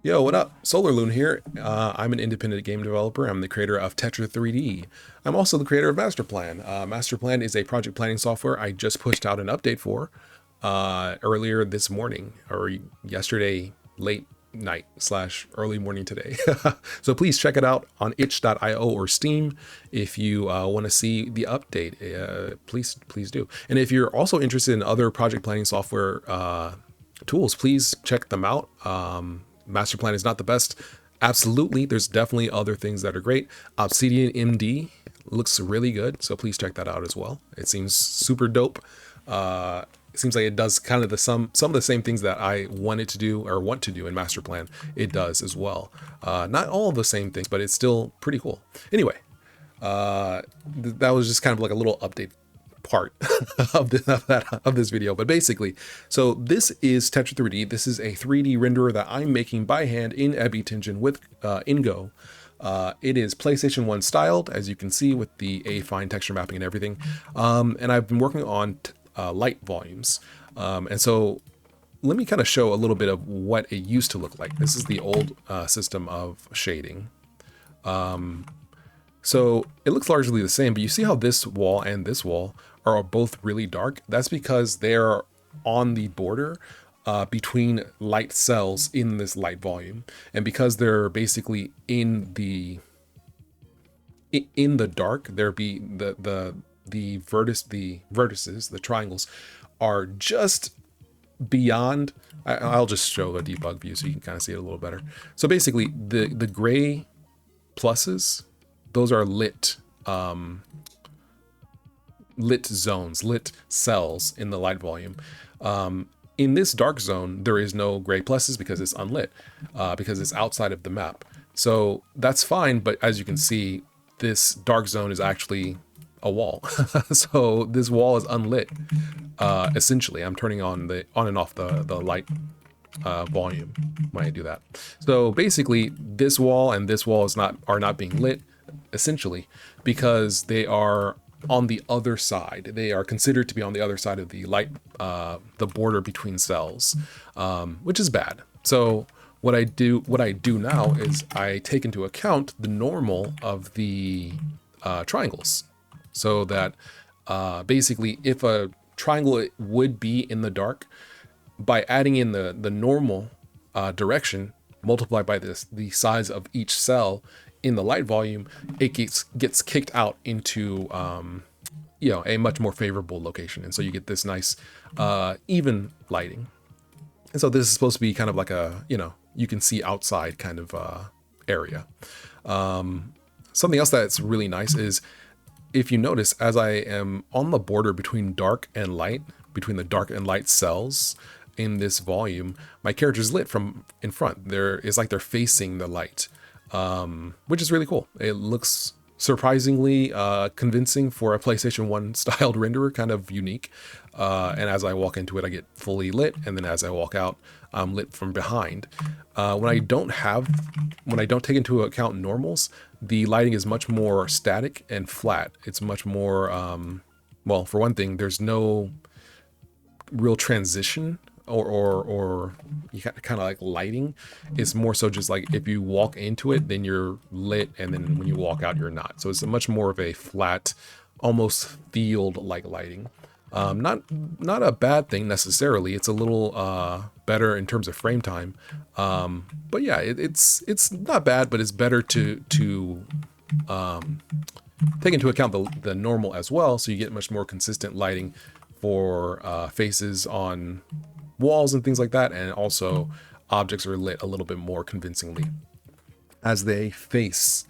Yo, what up? SolarLune here. I'm an independent game developer. I'm the creator of Tetra3D. I'm also the creator of Masterplan. Masterplan is a project planning software I just pushed out an update for earlier this morning or yesterday late night slash early morning today. So please check it out on itch.io or Steam if you want to see the update. Please do. And if you're also interested in other project planning software tools, please check them out. Masterplan is not the best. Absolutely, there's definitely other things that are great. Obsidian MD looks really good, so please check that out as well. It seems super dope. It seems like it does kind of some of the same things that I wanted to do or want to do in Masterplan. It does as well. Not all of the same things, but it's still pretty cool. Anyway, that was just kind of like a little update part of this video. But basically, so this is Tetra3D. This is a 3D renderer that I'm making by hand in Ebitinge with Ingo. It is PlayStation 1 styled, as you can see, with the A-fine texture mapping and everything. And I've been working on light volumes. And so let me kind of show a little bit of what it used to look like. This is the old system of shading. So it looks largely the same, but you see how this wall and this wall are both really dark? That's because they're on the border between light cells in this light volume. And because they're basically in the dark, there be the vertices, the triangles, are just beyond. I'll just show a debug view so you can kind of see it a little better. So basically, the gray pluses, those are lit zones, lit cells in the light volume. In this dark zone, there is no gray pluses because it's unlit, because it's outside of the map. So that's fine, but as you can see, this dark zone is actually a wall. So this wall is unlit. Essentially, I'm turning on and off the light volume when I do that. So basically, this wall and this wall are not being lit, essentially, because they are on the other side. They are considered to be on the other side of the light, the border between cells, which is bad. So what I do now is I take into account the normal of the triangles, so that basically, if a triangle would be in the dark, by adding in the normal direction multiplied by the size of each cell in the light volume, it gets kicked out into a much more favorable location, and so you get this nice even lighting. And so this is supposed to be kind of like a you can see outside kind of area. Something else that's really nice is, if you notice, as I am on the border between dark and light, between the dark and light cells in this volume, my character is lit from in front. It's like they're facing the light, which is really cool. It looks surprisingly convincing for a PlayStation 1 styled renderer, kind of unique. And as I walk into it, I get fully lit, and then as I walk out, I'm lit from behind. When I don't take into account normals, the lighting is much more static and flat. It's much more, well, for one thing, there's no real transition or you kind of like lighting. It's more so just like if you walk into it, then you're lit, and then when you walk out, you're not. So it's a much more of a flat, almost field-like lighting. Not a bad thing necessarily. It's a little better in terms of frame time. But yeah, it's not bad, but it's better to take into account the normal as well, so you get much more consistent lighting for faces on walls and things like that, and also objects are lit a little bit more convincingly as they face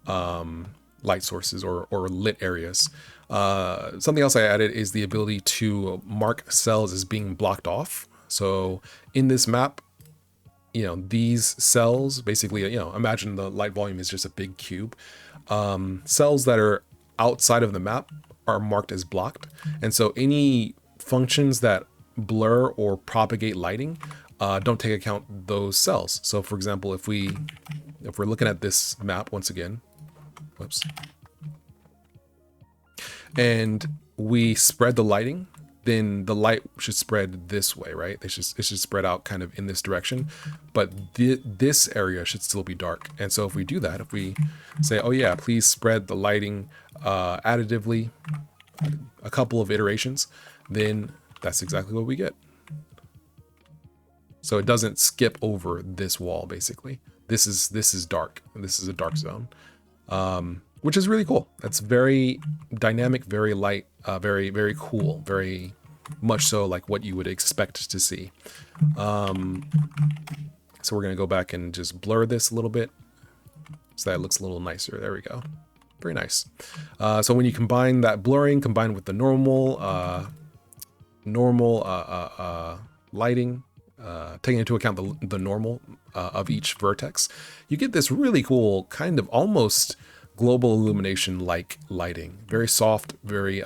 light sources or lit areas. Something else I added is the ability to mark cells as being blocked off. So in this map, these cells basically, imagine the light volume is just a big cube. Cells that are outside of the map are marked as blocked. And so any functions that blur or propagate lighting don't take account those cells. So for example, if we're looking at this map once again, whoops, and we spread the lighting, then the light should spread this way, right? It should spread out kind of in this direction, but this area should still be dark. And so if we do that, if we say, oh yeah, please spread the lighting additively a couple of iterations, then that's exactly what we get. So it doesn't skip over this wall, basically. This is dark. This is a dark zone, which is really cool. That's very dynamic, very light, very, very cool, very much so like what you would expect to see. So we're going to go back and just blur this a little bit so that it looks a little nicer. There we go. Very nice. So when you combine that blurring combined with the normal lighting, taking into account the normal of each vertex, you get this really cool kind of almost global illumination like lighting. Very soft, very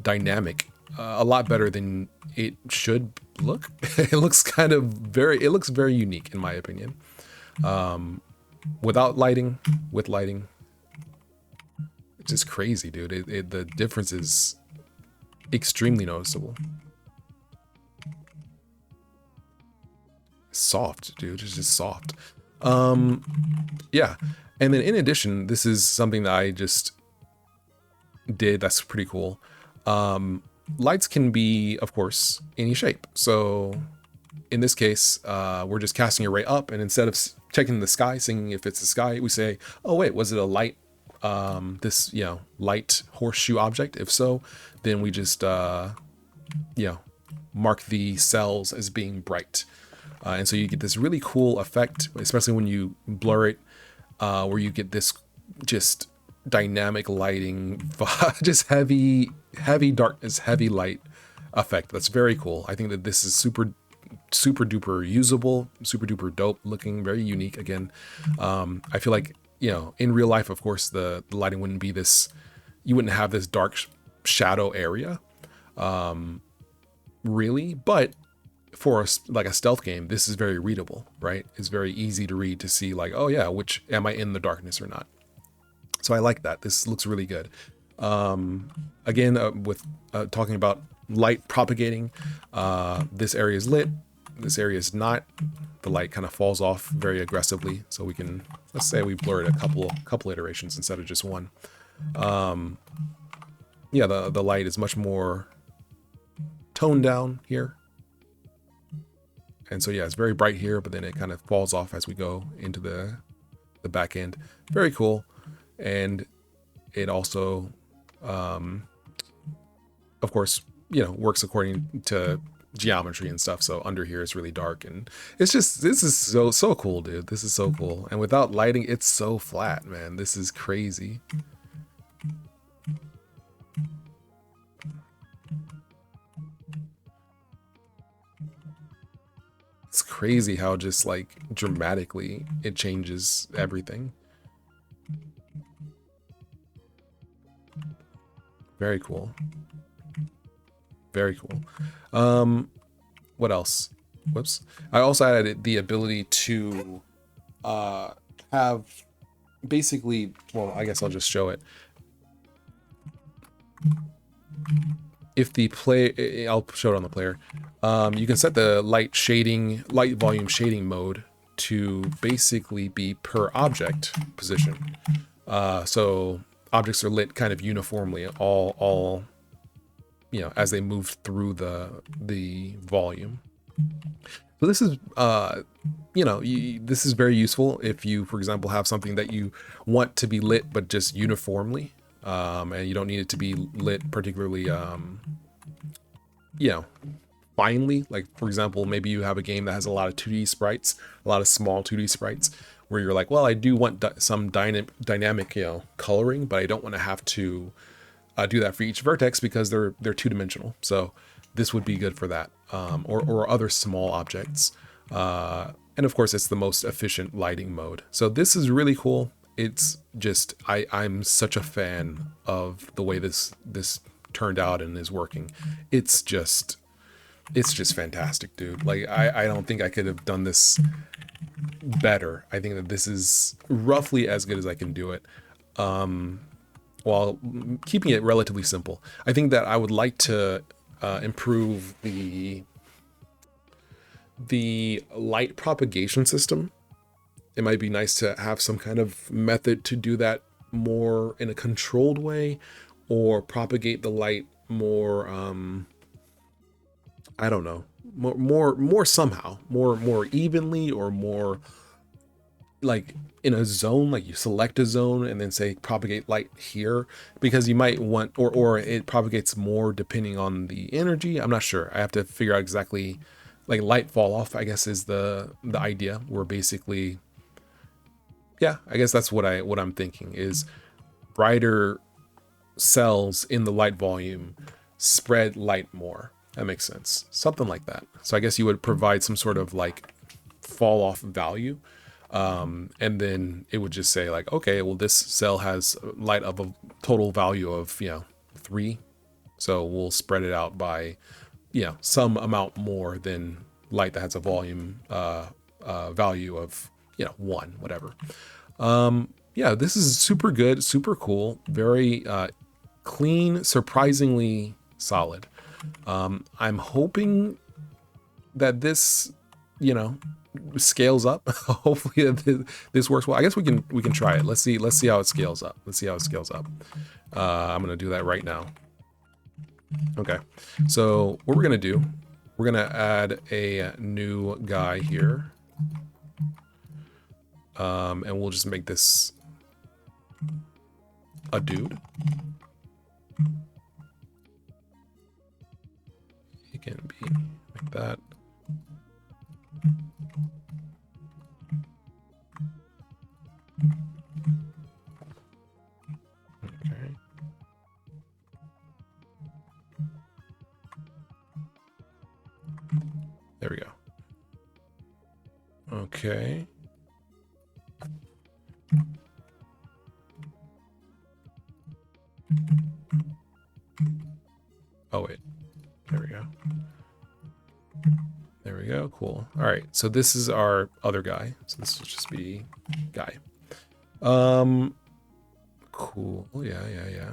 dynamic, a lot better than it should look. It looks very unique in my opinion. Without lighting, with lighting, it's just crazy, dude. The difference is extremely noticeable. Soft, dude. It's just soft. Yeah. And then in addition, this is something that I just did that's pretty cool. Lights can be, of course, any shape. So in this case, we're just casting a ray up, and instead of checking the sky, seeing if it's the sky, we say, oh wait, was it a light, this, light horseshoe object? If so, then we just, mark the cells as being bright. And so you get this really cool effect, especially when you blur it, where you get this just dynamic lighting, just heavy darkness, heavy light effect. That's very cool. I think that this is super duper usable, super duper dope looking, very unique. Again, I feel like, in real life, of course, the lighting wouldn't be this, you wouldn't have this dark shadow area, really, but for a stealth game, this is very readable, right? It's very easy to read, to see like, oh yeah, which am I in the darkness or not? So I like that. This looks really good. Again, with talking about light propagating, this area is lit, this area is not. The light kind of falls off very aggressively, so we can, let's say we blur it a couple iterations instead of just one. Yeah, the light is much more toned down here. And so yeah, it's very bright here, but then it kind of falls off as we go into the back end. Very cool. And it also, of course, works according to geometry and stuff. So under here is really dark, and it's just, this is so cool, dude. This is so cool. And without lighting, it's so flat, man. This is crazy. It's crazy how just like dramatically it changes everything. Very cool. Very cool. What else? Whoops. I also added the ability to have basically, well, I guess I'll just show it. If the play, I'll show it on the player. You can set the light volume shading mode to basically be per object position. So objects are lit kind of uniformly, all as they move through the volume. So this is this is very useful if you, for example, have something that you want to be lit but just uniformly. And you don't need it to be lit particularly, finely. Like, for example, maybe you have a game that has a lot of 2D sprites, a lot of small 2D sprites, where you're like, well, I do want some dynamic, coloring, but I don't want to have to do that for each vertex because they're two-dimensional. So this would be good for that, or other small objects. And of course, it's the most efficient lighting mode. So this is really cool. It's just, I'm such a fan of the way this turned out and is working. It's just fantastic, dude. Like, I don't think I could have done this better. I think that this is roughly as good as I can do it, while keeping it relatively simple. I think that I would like to improve the light propagation system. It might be nice to have some kind of method to do that more in a controlled way, or propagate the light more, I don't know, more somehow, more evenly, or more like in a zone, like you select a zone and then say propagate light here, because you might want, or it propagates more depending on the energy. I'm not sure. I have to figure out exactly, like light fall off, I guess, is the idea, where basically, yeah, I guess that's what I'm thinking is brighter cells in the light volume spread light more. That makes sense. Something like that. So I guess you would provide some sort of like fall off value. And then it would just say like, okay, well, this cell has light of a total value of, 3. So we'll spread it out by, some amount more than light that has a volume, value of, 1, whatever. Yeah, this is super good, super cool, very, clean, surprisingly solid. I'm hoping that this, scales up. Hopefully this works well. I guess we can try it. Let's see how it scales up. I'm gonna do that right now. Okay, so what we're gonna do, we're gonna add a new guy here, and we'll just make this a dude. He can be like that. Okay. There we go. Okay. Oh wait, there we go. There we go, cool. All right, so this is our other guy. So this will just be guy. Cool, yeah.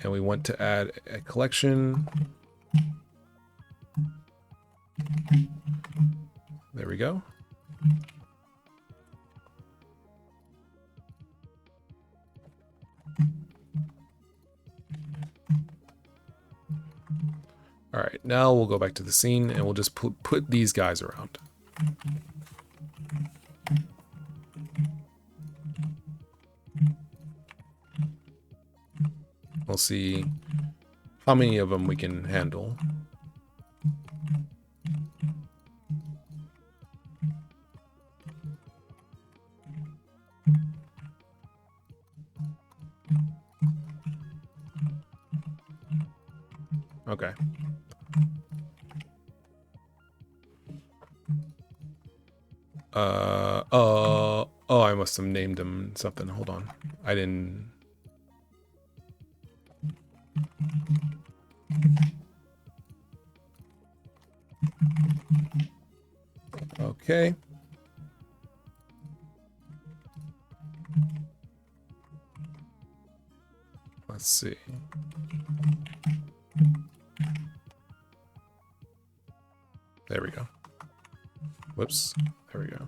And we want to add a collection. There we go. All right, now we'll go back to the scene and we'll just put these guys around. We'll see how many of them we can handle. Okay. Oh, I must have named him something. Hold on. I didn't. Okay. Let's see. There we go. Whoops. There we go.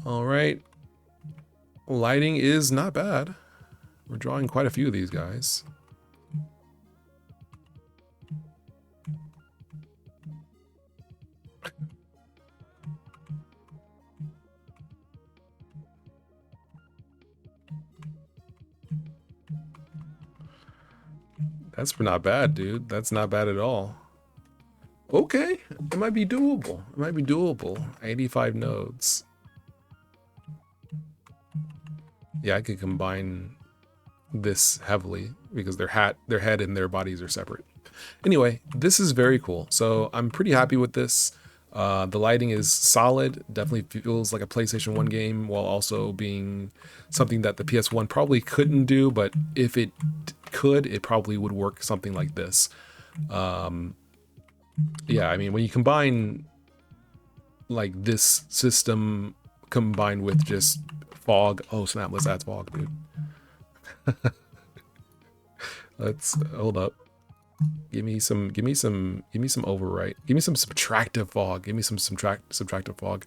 All right. Lighting is not bad. We're drawing quite a few of these guys. That's not bad, dude. That's not bad at all. Okay, it might be doable. 85 nodes. Yeah, I could combine this heavily because their head and their bodies are separate. Anyway, this is very cool. So I'm pretty happy with this. The lighting is solid. Definitely feels like a PlayStation 1 game while also being something that the PS1 probably couldn't do. But if it could, it probably would work something like this. Yeah, I mean, when you combine like this system combined with just fog. Oh snap, let's add fog, dude. Let's hold up. Give me some overwrite. Give me some subtractive fog. Give me some subtractive fog.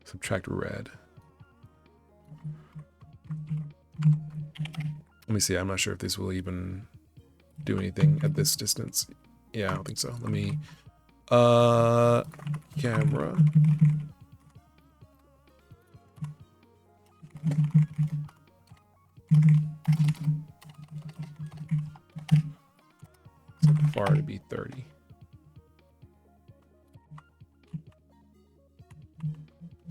Subtract red. Let me see. I'm not sure if this will even do anything at this distance. Yeah, I don't think so. Let me camera. So far to be 30.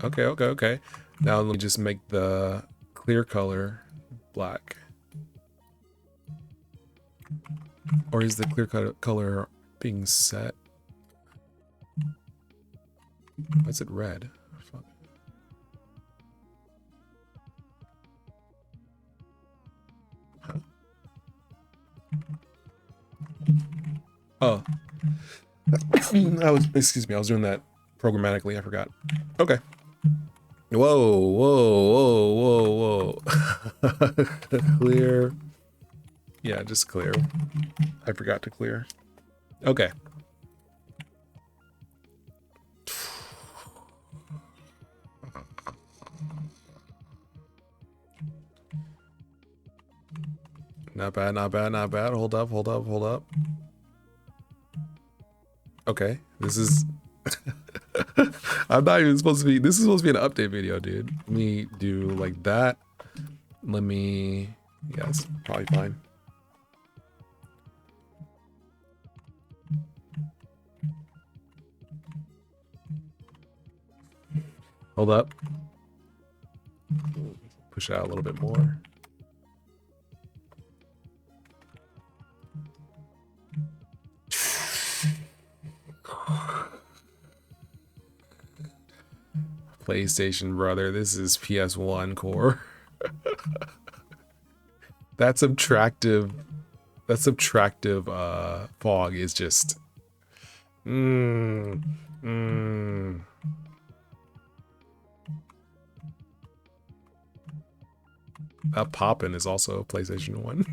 Okay. Now let me just make the clear color black. Or is the clear color being set? Why is it red? Fuck. Huh? Oh. Excuse me, I was doing that programmatically, I forgot. Okay. Whoa. Clear. Yeah, just clear. I forgot to clear. Okay. Not bad. Hold up. Okay, this is... I'm not even supposed to be... This is supposed to be an update video, dude. Let me do like that. Let me... Yeah, it's probably fine. Hold up. Push it out a little bit more. PlayStation, brother. This is PS1 core. That subtractive fog is just That poppin' is also PlayStation 1.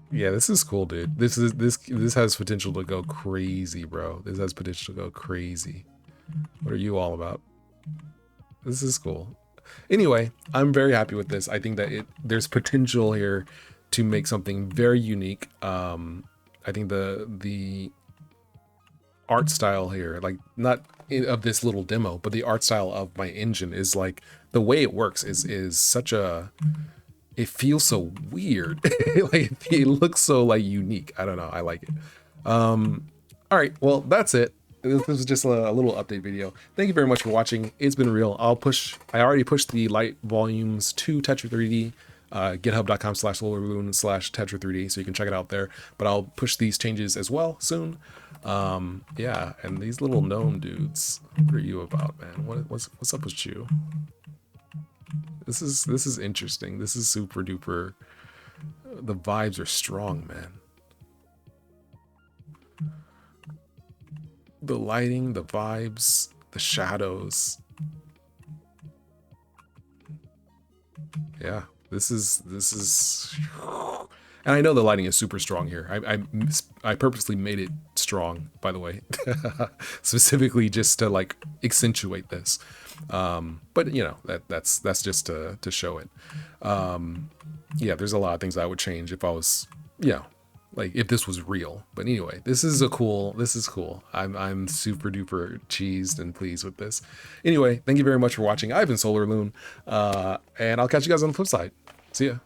Yeah, this is cool, dude. This has potential to go crazy, bro. This has potential to go crazy. What are you all about? This is cool. Anyway, I'm very happy with this. I think that there's potential here to make something very unique. I think the art style here, like not of this little demo, but the art style of my engine is like the way it works is such a... It feels so weird. Like it looks so like unique. I don't know. I like it. All right. Well, that's it. This was just a little update video. Thank you very much for watching. It's been real. I already pushed the light volumes to Tetra3D, github.com/SolarLune/Tetra3D. So you can check it out there, but I'll push these changes as well soon. Yeah. And these little gnome dudes, what are you about, man? What's up with you? This is interesting. This is super duper. The vibes are strong, man. The lighting, the vibes, the shadows. Yeah, this is. And I know the lighting is super strong here. I purposely made it strong, by the way, specifically just to like accentuate this. But you know, that's just to show it. Yeah, there's a lot of things I would change if I was, you know, like if this was real. But anyway, this is cool. I'm super duper cheesed and pleased with this. Anyway, thank you very much for watching. I've been SolarLune, and I'll catch you guys on the flip side. See ya.